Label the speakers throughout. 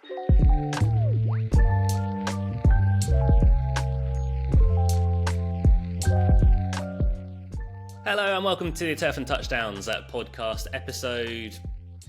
Speaker 1: Hello and welcome to the Turf and Touchdowns podcast, episode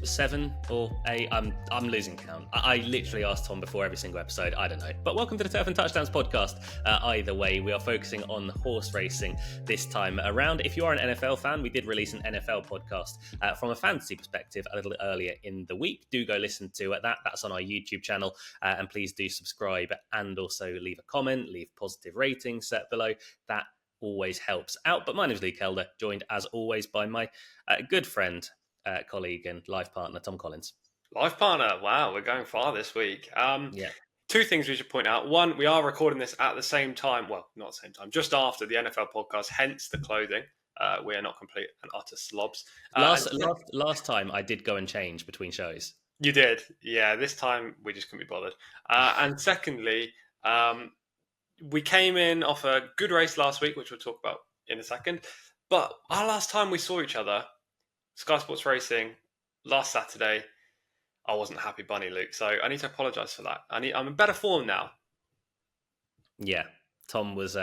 Speaker 1: 7 or 8. I'm losing count. I literally asked Tom before every single episode. I don't know. But welcome to the Turf and Touchdowns podcast. Either way, we are focusing on horse racing this time around. If you are an NFL fan, we did release an NFL podcast from a fantasy perspective a little earlier in the week. Do go listen to that. That's on our YouTube channel. And please do subscribe and also leave a comment, leave positive ratings set below. That always helps out. But my name is Lee Kelder, joined as always by my good friend, colleague and life partner, Tom Collins.
Speaker 2: Life partner, wow, we're going far this week.
Speaker 1: Yeah.
Speaker 2: Two things we should point out. One, we are recording this at the same time, well, not the same time, just after the NFL podcast, hence the clothing. We are not complete and utter slobs.
Speaker 1: Last time I did go and change between shows.
Speaker 2: You did, yeah. This time we just couldn't be bothered. And secondly, we came in off a good race last week, which we'll talk about in a second. But our last time we saw each other, Sky Sports Racing, last Saturday, I wasn't a happy bunny, Luke. So I need to apologise for that. I'm in better form now.
Speaker 1: Yeah, Tom was.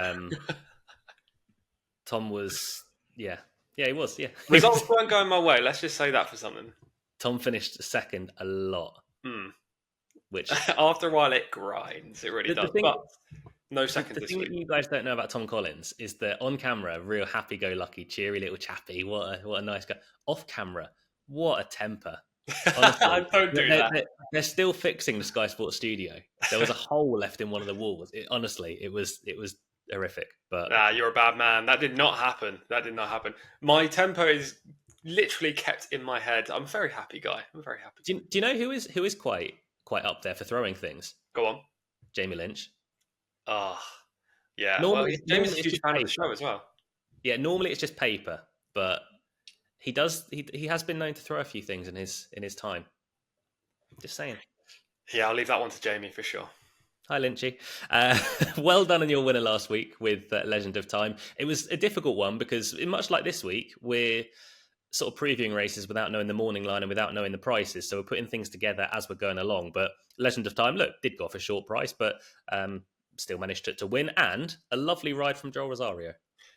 Speaker 1: Yeah, he was. Yeah,
Speaker 2: Results weren't going my way. Let's just say that for something.
Speaker 1: Tom finished second a lot. Which
Speaker 2: after a while it grinds. It really does. But no seconds
Speaker 1: the
Speaker 2: this
Speaker 1: thing
Speaker 2: week.
Speaker 1: that you guys don't know about Tom Collins is that on camera, real happy-go-lucky, cheery little chappy. What a nice guy. Off camera, what a temper. Honestly,
Speaker 2: I don't do that.
Speaker 1: They're still fixing the Sky Sports studio. There was a hole left in one of the walls. Honestly, it was horrific. But
Speaker 2: you're a bad man. That did not happen. My temper is literally kept in my head. I'm a very happy guy. I'm very happy.
Speaker 1: Do you know who is quite up there for throwing things?
Speaker 2: Go on.
Speaker 1: Jamie Lynch.
Speaker 2: Yeah.
Speaker 1: Normally,
Speaker 2: Jamie's a huge fan of the show as well.
Speaker 1: Yeah, normally it's just paper, but he has been known to throw a few things in his time. Just saying.
Speaker 2: Yeah, I'll leave that one to Jamie for sure.
Speaker 1: Hi, Lynchy. Well done on your winner last week with Legend of Time. It was a difficult one because, much like this week, we're sort of previewing races without knowing the morning line and without knowing the prices. So we're putting things together as we're going along. But Legend of Time, look, did go off a short price, but still managed to win. And a lovely ride from Joel Rosario.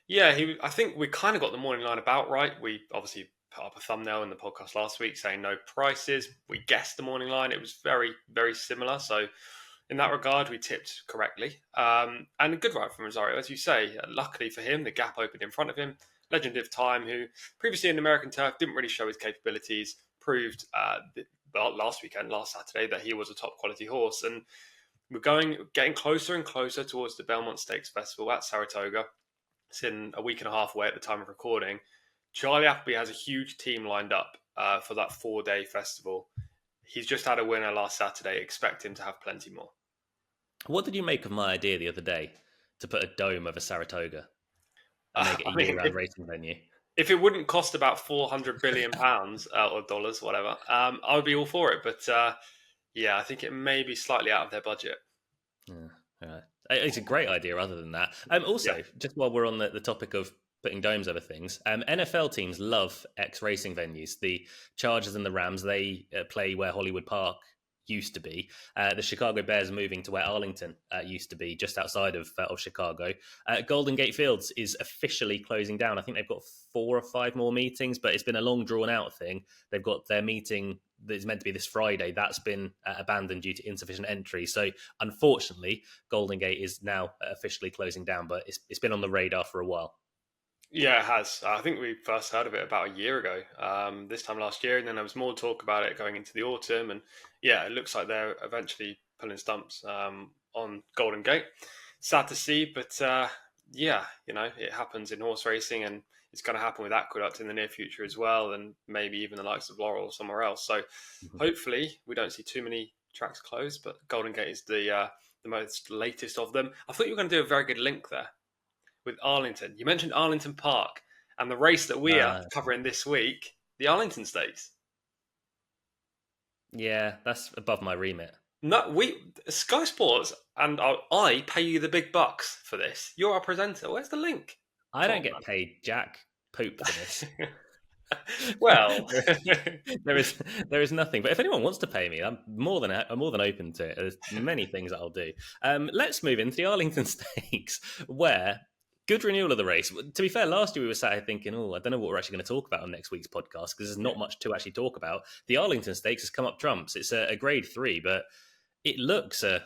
Speaker 1: Yeah,
Speaker 2: I think we kind of got the morning line about right. We obviously put up a thumbnail in the podcast last week saying no prices. We guessed the morning line. It was very, very similar. So in that regard, we tipped correctly. And a good ride from Rosario, as you say. Luckily for him, the gap opened in front of him. Legend of Time, who previously in American Turf didn't really show his capabilities, proved last Saturday, that he was a top quality horse. And we're getting closer and closer towards the Belmont Stakes Festival at Saratoga. It's in a week and a half away at the time of recording. Charlie Appleby has a huge team lined up for that 4-day festival. He's just had a winner last Saturday. Expect him to have plenty more.
Speaker 1: What did you make of my idea the other day to put a dome over Saratoga and make it a year-round racing venue?
Speaker 2: If it wouldn't cost about £400 billion or dollars, whatever, I would be all for it. But yeah, I think it may be slightly out of their budget.
Speaker 1: Yeah. It's a great idea other than that. Just while we're on the topic of putting domes over things, NFL teams love ex-racing venues. The Chargers and the Rams, they play where Hollywood Park used to be. The Chicago Bears are moving to where Arlington used to be, just outside of Chicago. Golden Gate Fields is officially closing down. I think they've got 4 or 5 more meetings, but it's been a long drawn-out thing. They've got their meeting that's meant to be this Friday. That's been abandoned due to insufficient entry. So unfortunately, Golden Gate is now officially closing down, but it's been on the radar for a while.
Speaker 2: Yeah, it has. I think we first heard of it about a year ago, this time last year, and then there was more talk about it going into the autumn. And yeah, it looks like they're eventually pulling stumps on Golden Gate. Sad to see, but yeah, it happens in horse racing, and it's going to happen with Aqueduct in the near future as well, and maybe even the likes of Laurel or somewhere else. So hopefully we don't see too many tracks closed, but Golden Gate is the most latest of them. I thought you were going to do a very good link there with Arlington. You mentioned Arlington Park and the race that we are covering this week, the Arlington Stakes.
Speaker 1: Yeah, that's above my remit.
Speaker 2: No, Sky Sports, and I pay you the big bucks for this. You're our presenter. Where's the link?
Speaker 1: I don't get paid jack poop for this.
Speaker 2: Well,
Speaker 1: there is there is nothing. But if anyone wants to pay me, I'm more than open to it. There's many things that I'll do. Let's move into the Arlington Stakes, where good renewal of the race. To be fair, last year we were sat here thinking, oh, I don't know what we're actually going to talk about on next week's podcast because there's not much to actually talk about. The Arlington Stakes has come up trumps. It's a grade 3, but it looks a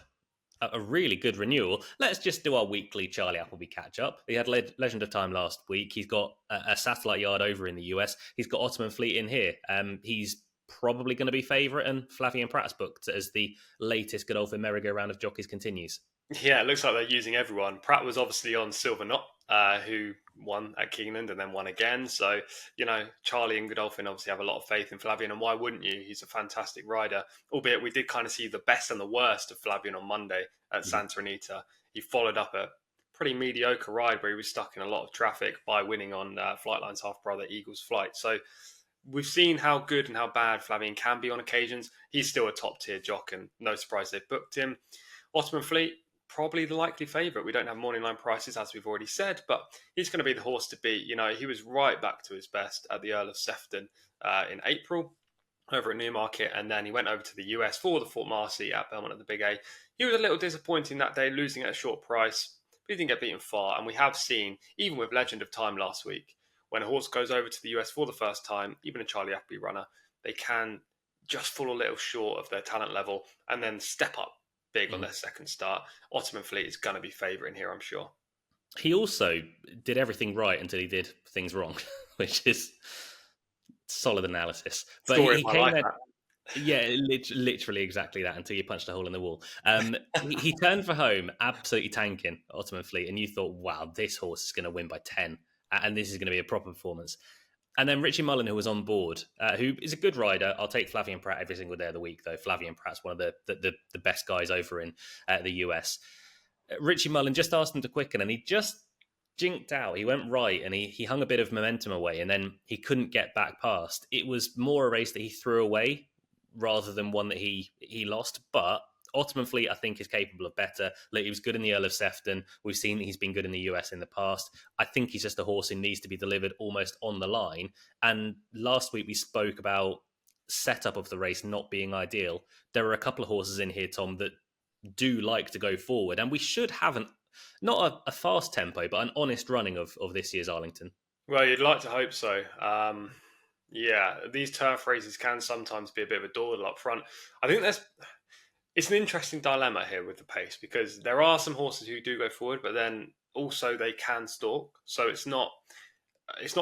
Speaker 1: really good renewal. Let's just do our weekly Charlie Appleby catch up. He had Legend of Time last week. He's got a satellite yard over in the US. He's got Ottoman Fleet in here. He's probably going to be favourite, and Flavien Prat's booked as the latest Godolphin merry-go-round of jockeys continues.
Speaker 2: Yeah, it looks like they're using everyone. Pratt was obviously on Silver Knot, who won at Keeneland and then won again. So, Charlie and Godolphin obviously have a lot of faith in Flavien, and why wouldn't you? He's a fantastic rider, albeit we did kind of see the best and the worst of Flavien on Monday at Santa Anita. He followed up a pretty mediocre ride where he was stuck in a lot of traffic by winning on Flightline's half-brother Eagle's Flight. So we've seen how good and how bad Flavien can be on occasions. He's still a top-tier jock, and no surprise they've booked him. Ottoman Fleet, probably the likely favourite. We don't have morning line prices, as we've already said, but he's going to be the horse to beat. He was right back to his best at the Earl of Sefton in April over at Newmarket, and then he went over to the US for the Fort Marcy at Belmont at the Big A. He was a little disappointing that day, losing at a short price, but he didn't get beaten far, and we have seen, even with Legend of Time last week, when a horse goes over to the US for the first time, even a Charlie Appleby runner, they can just fall a little short of their talent level and then step up big on their second start. Ottoman Fleet is going to be favourite in here, I'm sure.
Speaker 1: He also did everything right until he did things wrong, which is solid analysis. But
Speaker 2: Story
Speaker 1: he
Speaker 2: of my
Speaker 1: came
Speaker 2: life,
Speaker 1: out,
Speaker 2: that.
Speaker 1: yeah, literally exactly that until you punched a hole in the wall. He turned for home, absolutely tanking Ottoman Fleet, and you thought, wow, this horse is going to win by 10, and this is going to be a proper performance. And then Richie Mullen, who was on board, who is a good rider. I'll take Flavien Prat every single day of the week, though. Flavien Prat's one of the best guys over in the US. Richie Mullen just asked him to quicken, and he just jinked out. He went right, and he hung a bit of momentum away, and then he couldn't get back past. It was more a race that he threw away rather than one that he lost, but Ottoman Fleet, I think, is capable of better. Like, he was good in the Earl of Sefton. We've seen that he's been good in the US in the past. I think he's just a horse who needs to be delivered almost on the line. And last week we spoke about setup of the race not being ideal. There are a couple of horses in here, Tom, that do like to go forward. And we should have not a fast tempo, but an honest running of this year's Arlington.
Speaker 2: Well, you'd like to hope so. Yeah, these turf races can sometimes be a bit of a dawdle up front. I think it's an interesting dilemma here with the pace, because there are some horses who do go forward, but then also they can stalk. So it's not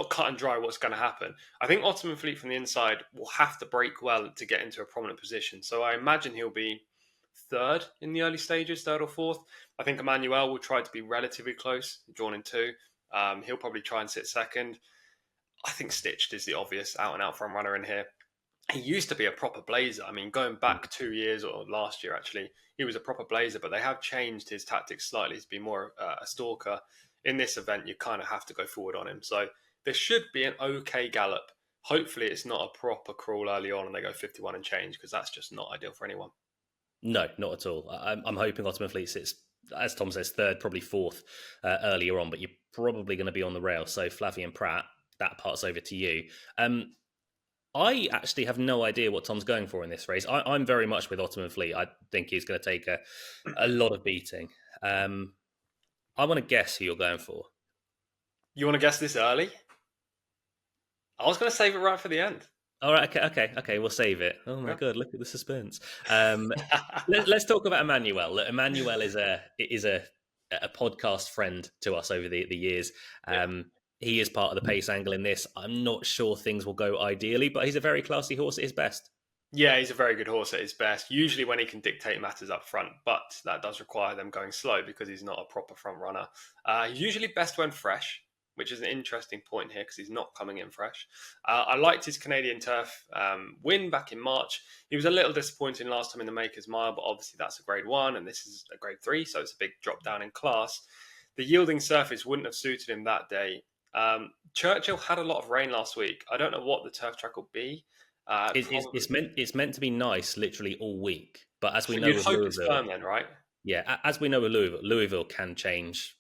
Speaker 2: cut and dry what's going to happen. I think Ottoman Fleet from the inside will have to break well to get into a prominent position. So I imagine he'll be third in the early stages, third or fourth. I think Emmanuel will try to be relatively close, drawn in two. He'll probably try and sit second. I think Stitched is the obvious out-and-out front runner in here. He used to be a proper blazer. I mean, going back 2 years, or last year actually, he was a proper blazer, but they have changed his tactics slightly. He's been more a stalker. In this event, you kind of have to go forward on him. So there should be an okay gallop. Hopefully it's not a proper crawl early on and they go 51 and change, because that's just not ideal for anyone.
Speaker 1: No, not at all. I'm hoping Ottoman Fleet sits, as Tom says, third, probably fourth earlier on, but you're probably going to be on the rail. So Flavien Prat, that part's over to you. I actually have no idea what Tom's going for in this race. I'm very much with Ottoman Fleet. I think he's going to take a lot of beating. I want to guess who you're going for.
Speaker 2: You want to guess this early? I was going to save it right for the end.
Speaker 1: All right, okay. We'll save it. Oh my God, look at the suspense. Let's talk about Emmanuel. Look, Emmanuel is a podcast friend to us over the years. He is part of the pace angle in this. I'm not sure things will go ideally, but he's a very classy horse at his best.
Speaker 2: Yeah, he's a very good horse at his best, usually when he can dictate matters up front, but that does require them going slow because he's not a proper front runner. He's usually best when fresh, which is an interesting point here because he's not coming in fresh. I liked his Canadian Turf win back in March. He was a little disappointing last time in the Maker's Mile, but obviously that's a grade 1 and this is a grade 3, so it's a big drop down in class. The yielding surface wouldn't have suited him that day. Churchill had a lot of rain last week. I don't know what the turf track will be.
Speaker 1: It's meant to be nice literally all week, but as we know,
Speaker 2: you'd
Speaker 1: with
Speaker 2: hope
Speaker 1: Louisville,
Speaker 2: it's firm then, right?
Speaker 1: Yeah, as we know with Louisville can change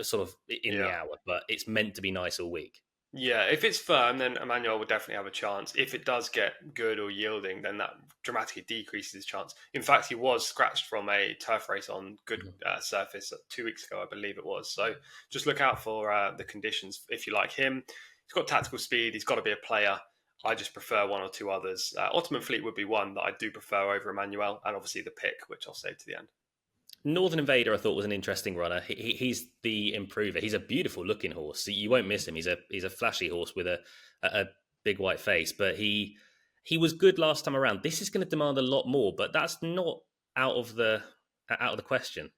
Speaker 1: sort of in the hour, but it's meant to be nice all week.
Speaker 2: Yeah, if it's firm, then Emmanuel will definitely have a chance. If it does get good or yielding, then that dramatically decreases his chance. In fact, he was scratched from a turf race on good surface 2 weeks ago, I believe it was. So just look out for the conditions if you like him. He's got tactical speed. He's got to be a player. I just prefer one or two others. Ottoman Fleet would be one that I do prefer over Emmanuel, and obviously the pick, which I'll save to the end.
Speaker 1: Northern Invader, I thought, was an interesting runner. He's the improver. He's a beautiful looking horse. You won't miss him. He's a flashy horse with a big white face. But he was good last time around. This is going to demand a lot more, but that's not out of the question.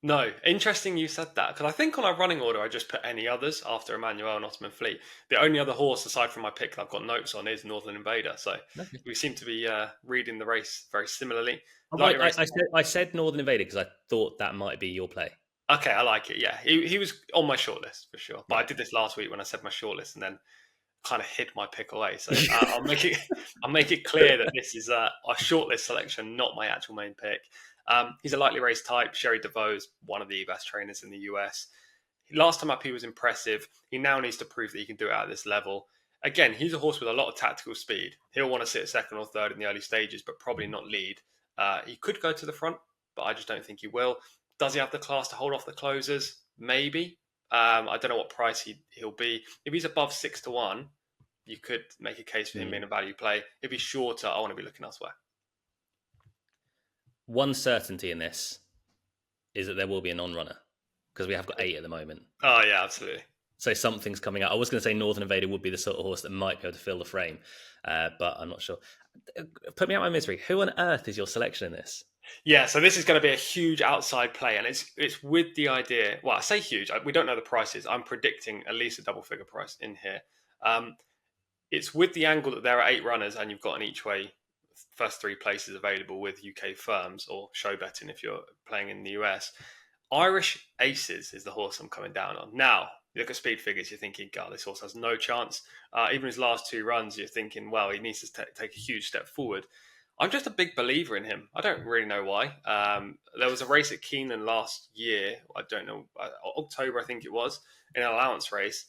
Speaker 2: No, interesting you said that, because I think on our running order I just put any others after Emmanuel and Ottoman Fleet. The only other horse aside from my pick that I've got notes on is Northern Invader. So
Speaker 1: Okay.
Speaker 2: we seem to be reading the race very similarly.
Speaker 1: I said Northern Invader because I thought that might be your play.
Speaker 2: Okay, I like it. Yeah, he was on my shortlist for sure. But
Speaker 1: Right.
Speaker 2: I did this last week when I said my shortlist and then kind of hid my pick away. So I'll make it clear that this is a shortlist selection, not my actual main pick. He's a lightly raced type. Sherry DeVoe's one of the best trainers in the US. Last time up, he was impressive. He now needs to prove that he can do it at this level. Again, he's a horse with a lot of tactical speed. He'll want to sit second or third in the early stages, but probably not lead. He could go to the front, but I just don't think he will. Does he have the class to hold off the closers? Maybe. I don't know what price he'll be. If he's above 6-1, you could make a case for him being a value play. If he's shorter, I want to be looking elsewhere.
Speaker 1: One certainty in this is that there will be a non-runner because we have got 8 at the moment.
Speaker 2: Oh, yeah, absolutely.
Speaker 1: So something's coming out. I was going to say Northern Invader would be the sort of horse that might be able to fill the frame, but I'm not sure. Put me out my misery. Who on earth is your selection in this?
Speaker 2: Yeah, so this is going to be a huge outside play, and it's with the idea. Well, I say huge. We don't know the prices. I'm predicting at least a double-figure price in here. It's with the angle that there are 8 runners, and you've got an each way first 3 places available with UK firms or show betting if you're playing in the US. Irish Aces is the horse I'm coming down on. Now, you look at speed figures, you're thinking, God, this horse has no chance. Even his last 2 runs, you're thinking, well, he needs to take a huge step forward. I'm just a big believer in him. I don't really know why. There was a race at Keeneland last year. I don't know, October, I think it was, in an allowance race.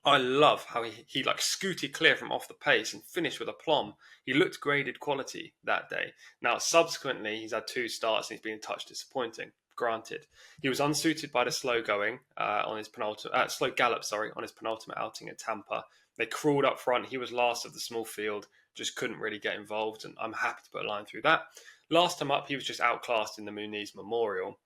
Speaker 2: I love how he like scooted clear from off the pace and finished with aplomb. He looked graded quality that day. Now, subsequently, he's had 2 starts and he's been a touch disappointing. Granted, he was unsuited by the slow going on his penultimate slow gallop. On his penultimate outing at Tampa. They crawled up front. He was last of the small field. Just couldn't really get involved, and I'm happy to put a line through that. Last time up, he was just outclassed in the Muniz Memorial.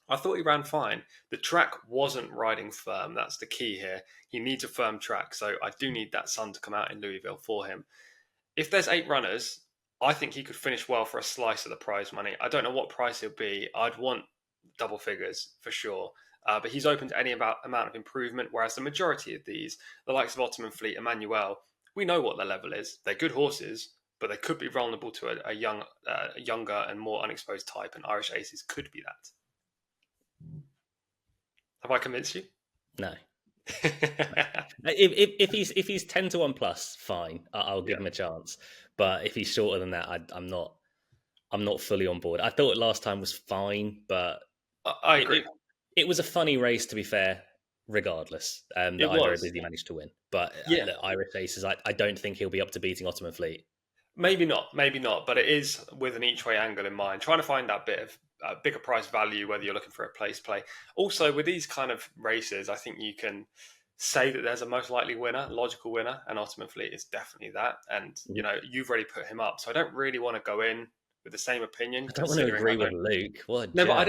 Speaker 2: I thought he ran fine. The track wasn't riding firm. That's the key here. He needs a firm track, so I do need that sun to come out in Louisville for him. If there's 8 runners, I think he could finish well for a slice of the prize money. I don't know what price he'll be. I'd want double figures for sure. But he's open to any amount of improvement, whereas the majority of these, the likes of Ottoman Fleet, Emmanuel, we know what their level is. They're good horses, but they could be vulnerable to a younger and more unexposed type, and Irish Aces could be that. Have I convinced you?
Speaker 1: No. if he's 10-1 plus, fine. I'll give him a chance. But if he's shorter than that, I'm not fully on board. I thought last time was fine, but
Speaker 2: I agree.
Speaker 1: It was a funny race, to be fair, regardless. That Ivory managed to win. But look, Irish Aces, I don't think he'll be up to beating Ottoman Fleet.
Speaker 2: Maybe not. But it is with an each-way angle in mind. Trying to find that bit of bigger price value, whether you're looking for a place play. Also, with these kind of races, I think you can say that there's a most likely winner, logical winner, and Ottoman Fleet is definitely that. And, you've already put him up. So I don't really want to go in with the same opinion.
Speaker 1: I don't want to agree with Luke.
Speaker 2: But I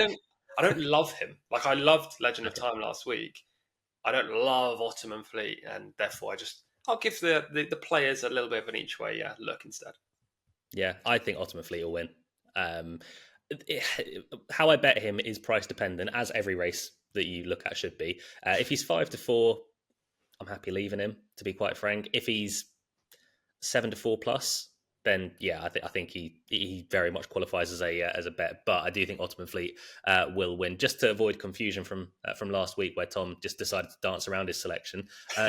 Speaker 2: don't love him. Like, I loved Legend of Time last week. I don't love Ottoman Fleet, and therefore I'll give the players a little bit of an each way look instead.
Speaker 1: Yeah, I think Ottoman Fleet will win. How I bet him is price dependent, as every race that you look at should be. If he's 5-4, I'm happy leaving him, to be quite frank. If he's 7-4 plus, then I think he very much qualifies as a bet. But I do think Ottoman Fleet will win. Just to avoid confusion from last week, where Tom just decided to dance around his selection.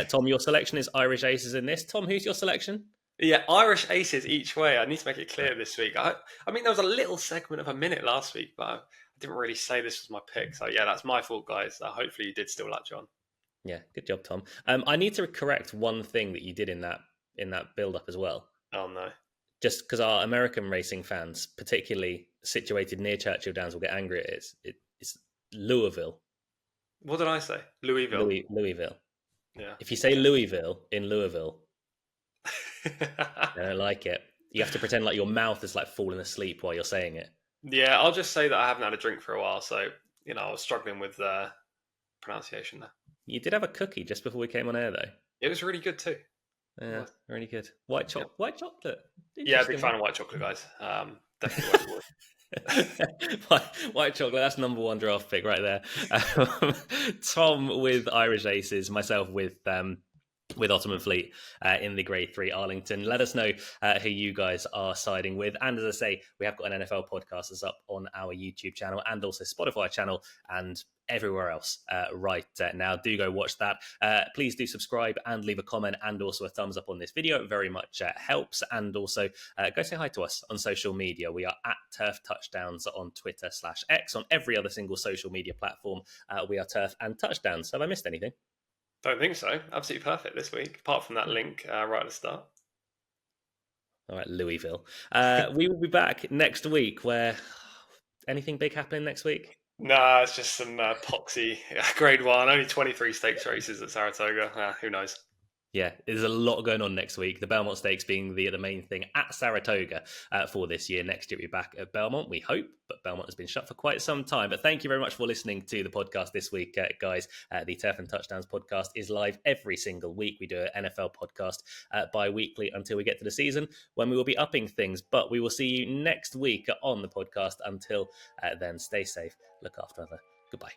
Speaker 1: Tom, your selection is Irish Aces in this. Tom, who's your selection?
Speaker 2: Yeah, Irish Aces each way. I need to make it clear this week. I mean, there was a little segment of a minute last week, but I didn't really say this was my pick. So yeah, that's my fault, guys. Hopefully you did still latch on.
Speaker 1: Yeah, good job, Tom. I need to correct one thing that you did in that build up as well.
Speaker 2: Oh no.
Speaker 1: Just because our American racing fans, particularly situated near Churchill Downs, will get angry at it. It's Louisville.
Speaker 2: What did I say? Louisville.
Speaker 1: Louisville.
Speaker 2: Yeah.
Speaker 1: If you say
Speaker 2: Okay.
Speaker 1: Louisville in Louisville, I don't like it. You have to pretend like your mouth is like falling asleep while you're saying it.
Speaker 2: Yeah, I'll just say that I haven't had a drink for a while, so I was struggling with pronunciation there.
Speaker 1: You did have a cookie just before we came on air, though.
Speaker 2: It was really good too.
Speaker 1: Yeah, really good. White chocolate.
Speaker 2: Yeah, big fan of white chocolate, guys. Definitely
Speaker 1: White chocolate, that's number one draft pick right there. Tom with Irish Aces, myself with Ottoman Fleet in the Grade 3 Arlington. Let us know who you guys are siding with. And as I say, we have got an NFL podcast that's up on our YouTube channel and also Spotify channel and everywhere else right now. Do go watch that. Please do subscribe and leave a comment and also a thumbs up on this video. It very much helps. And also go say hi to us on social media. We are at Turf Touchdowns on Twitter/X. On every other single social media platform, we are Turf and Touchdowns. Have I missed anything?
Speaker 2: Don't think so. Absolutely perfect this week, apart from that link right at the start.
Speaker 1: All right, Louisville. We will be back next week. Where anything big happening next week?
Speaker 2: Nah, it's just some poxy Grade 1, only 23 stakes races at Saratoga. Who knows?
Speaker 1: Yeah, there's a lot going on next week. The Belmont Stakes being the main thing at Saratoga for this year. Next year we'll be back at Belmont, we hope, but Belmont has been shut for quite some time. But thank you very much for listening to the podcast this week, guys. The Turf and Touchdowns podcast is live every single week. We do an NFL podcast bi-weekly until we get to the season when we will be upping things. But we will see you next week on the podcast. Until then, stay safe, look after other. Goodbye.